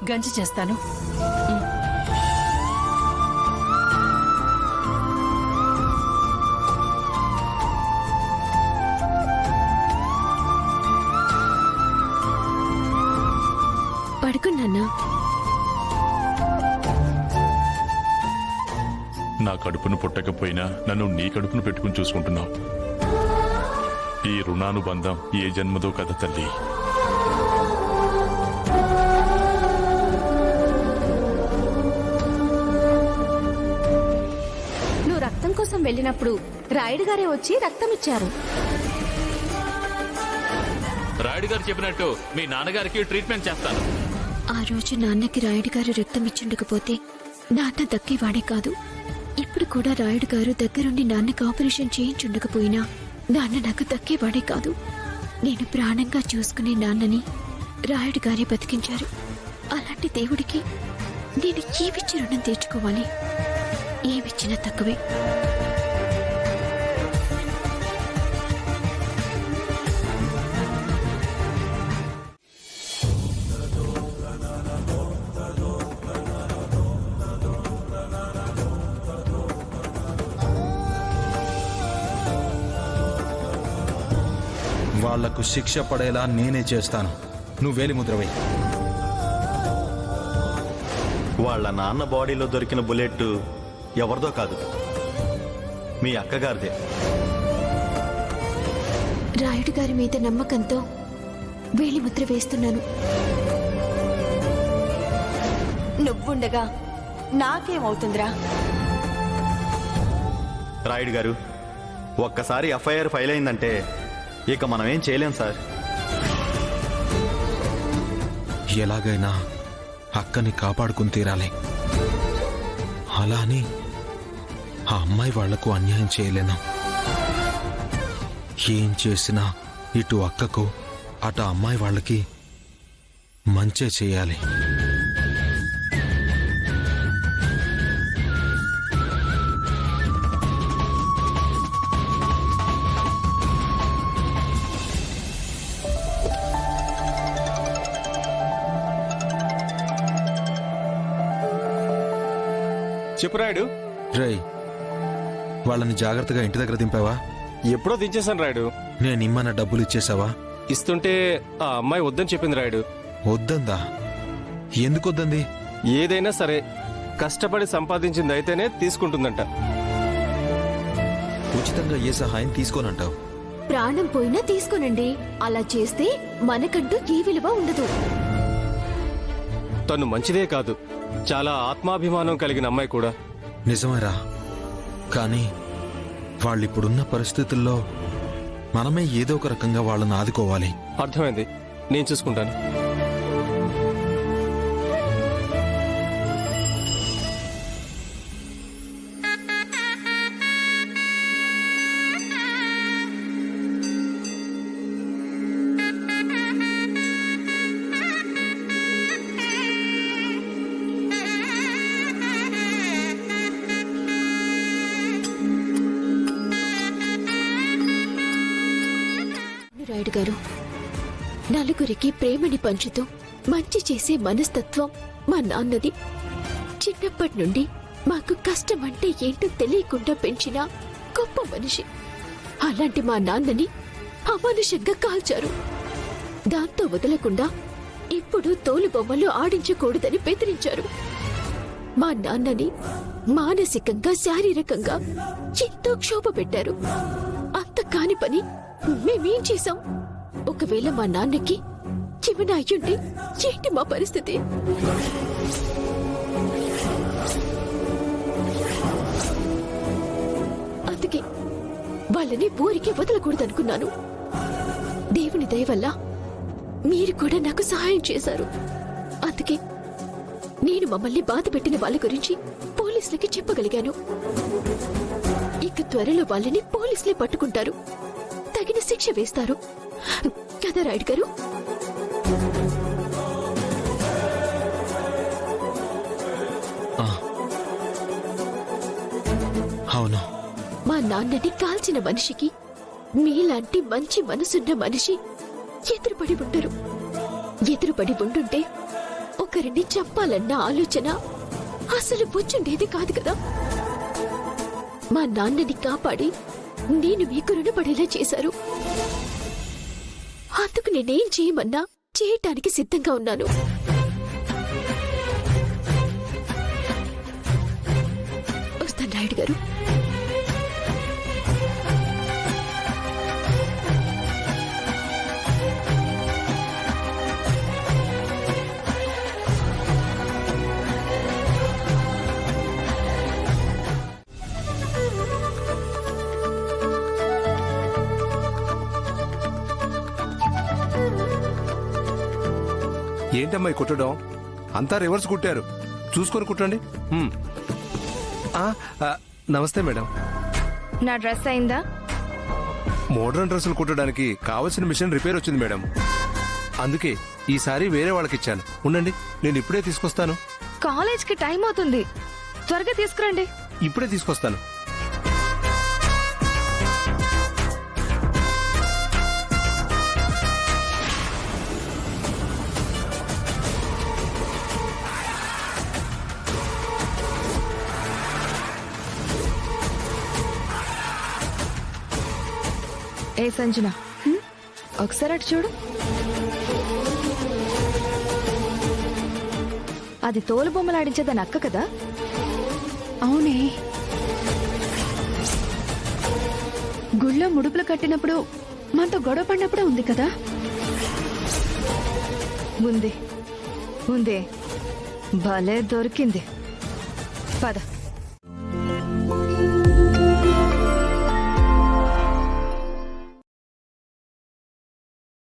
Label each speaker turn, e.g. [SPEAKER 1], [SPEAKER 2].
[SPEAKER 1] గంజి చేస్తాను.
[SPEAKER 2] పడుకున్నానా?
[SPEAKER 3] నా కడుపును పుట్టకపోయినా నన్ను నీ కడుపును పెట్టుకుని చూసుకుంటున్నావు. ఈ రుణానుబంధం ఏ జన్మదో కదా తల్లి.
[SPEAKER 2] నువ్వు రక్తం కోసం వెళ్ళినప్పుడు రాయుడు గారే వచ్చి రక్తం ఇచ్చారు.
[SPEAKER 4] రాయుడు గారు చెప్పినట్టు మీ నాన్నగారికి ట్రీట్మెంట్ చేస్తాను.
[SPEAKER 2] ఆ రోజు నాన్నకి రాయుడు గారు రక్తం ఇచ్చుండకపోతే నాన్న దక్కేవాడే కాదు. ఇప్పుడు కూడా రాయుడు గారు దగ్గరుండి నాన్నకు ఆపరేషన్ చేయించుండకపోయినా నాన్న నాకు దక్కేవాడే కాదు. నేను ప్రాణంగా చూసుకునే నాన్నని రాయుడు గారే బతికించారు. అలాంటి దేవుడికి నేను ఏమిచ్చి రుణం తీర్చుకోవాలి? ఏమిచ్చినా తక్కువే.
[SPEAKER 5] వాళ్లకు శిక్ష పడేలా నేనే చేస్తాను. నువ్వు వేలి ముద్రవై.
[SPEAKER 6] వాళ్ళ నాన్న బాడీలో దొరికిన బుల్లెట్ ఎవరిదో కాదు, మీ అక్కగారిదే.
[SPEAKER 2] రాయుడు గారి మీద నమ్మకంతో వేలి ముద్ర వేస్తున్నాను.
[SPEAKER 7] నువ్వుండగా నాకేమవుతుందిరా?
[SPEAKER 6] రాయుడు గారు, ఒక్కసారి ఎఫ్ఐఆర్ ఫైల్ అయిందంటే ఇక మనం ఏం చేయలేం సార్.
[SPEAKER 5] ఎలాగైనా అక్కని కాపాడుకుని తీరాలి. అలా అని ఆ అమ్మాయి వాళ్లకు అన్యాయం చేయలేను. ఏం చేసినా ఇటు అక్కకు అటు అమ్మాయి వాళ్ళకి మంచే చేయాలి.
[SPEAKER 8] చెప్పు రాయుడు.
[SPEAKER 5] రేయ్, వాళ్ళని జాగ్రత్తగా ఇంటి దగ్గర దింపావా?
[SPEAKER 8] ఎప్పుడో దించేశాను రాయుడు.
[SPEAKER 5] నేనిమ్మన్న డబ్బులు ఇచ్చేసావా?
[SPEAKER 8] ఇస్తుంటే ఆ అమ్మాయి వద్దని చెప్పింది రాయుడు.
[SPEAKER 5] వద్దందా? ఎందుకు వద్దంది?
[SPEAKER 8] ఏదైనా సరే కష్టపడి సంపాదించింది అయితేనే తీసుకుంటుందంట.
[SPEAKER 5] ఉచితంగా ఏ సహాయం తీసుకోనంటావు?
[SPEAKER 2] ప్రాణం పోయినా తీసుకోనండి. అలా చేస్తే మనకంటూ ఏ విలువ ఉండదు.
[SPEAKER 8] తను మంచిదే కాదు, చాలా ఆత్మాభిమానం కలిగిన అమ్మాయి కూడా.
[SPEAKER 5] నిజమేరా, కానీ వాళ్ళిప్పుడున్న పరిస్థితుల్లో మనమే ఏదో ఒక రకంగా వాళ్ళని ఆదుకోవాలి.
[SPEAKER 8] అర్థమైంది, నేను చూసుకుంటాను.
[SPEAKER 2] రాయుడు గారు, నలుగురికి ప్రేమని పంచుతూ మంచి చేసే మనస్తత్వం మా నాన్నది. చిన్నప్పటి నుండి మాకు కష్టం అంటే ఏంటో తెలియకుండా పెంచిన గొప్ప మనిషి. అలాంటి మా నాన్నని అమానుషంగా కాల్చారు. దాంతో వదలకుండా ఇప్పుడు తోలుబొమ్మలు ఆడించకూడదని బెదిరించారు. మా నాన్నని మానసికంగా శారీరకంగా ఎంతో క్షోభ పెట్టారు. అంత కాని పని మేమేం చేశాం? ఒకవేళ మా నాన్నకి ఏమైనా అయ్యుంటే ఏంటి మా పరిస్థితి? అందుకే వాళ్ళని ఊరికి వదలకూడదనుకున్నాను. దేవుని దయ వల్ల మీరు కూడా నాకు సహాయం చేశారు. అందుకే నేను మమ్మల్ని బాధ పెట్టిన వాళ్ళ గురించి పోలీసులకి చెప్పగలిగాను. ఇక త్వరలో వాళ్ళని పోలీసులే పట్టుకుంటారు, తగిన శిక్ష వేస్తారు కదా రాయుడు గారు?
[SPEAKER 5] అవును.
[SPEAKER 2] మా నాన్నని కాల్చిన మనిషికి మీలాంటి మంచి మనసున్న మనిషి ఎదురుపడి ఉండరు. ఎదురుపడి ఉండుంటే ఒక ఒక్కరిని చెప్పాలన్న ఆలోచన అసలు వచ్చుండేది కాదు కదా. మా నాన్నని కాపాడి నేను మీకు రుణపడేలా చేశారు. అందుకు నేనేం చేయమన్నా చేయటానికి సిద్ధంగా ఉన్నాను. వస్తాను రాయుడు గారు.
[SPEAKER 1] ఏంటమ్మా ఈ కుట్టడం? అంతా రివర్స్ కుట్టారు, చూసుకొని కుట్టండి. నమస్తే మేడం.
[SPEAKER 9] నా డ్రెస్ అయిందా?
[SPEAKER 1] మోడర్న్ డ్రెస్సులు కుట్టడానికి కావలసిన మిషన్ రిపేర్ వచ్చింది మేడం. అందుకే ఈసారి వేరే వాళ్ళకి ఇచ్చాను. ఉండండి, నేను ఇప్పుడే తీసుకొస్తాను.
[SPEAKER 9] కాలేజ్కి టైం అవుతుంది, త్వరగా తీసుకురండి.
[SPEAKER 1] ఇప్పుడే తీసుకొస్తాను.
[SPEAKER 9] ఏ సంజన, ఒకసారి అటు చూడు. అది తోలు బొమ్మలాడించేదని అక్క కదా?
[SPEAKER 10] అవునే, గుళ్ళో ముడుపులు కట్టినప్పుడు మనతో గొడవ పడినప్పుడే ఉంది కదా.
[SPEAKER 9] ఉంది ఉంది, భలే దొరికింది. పద.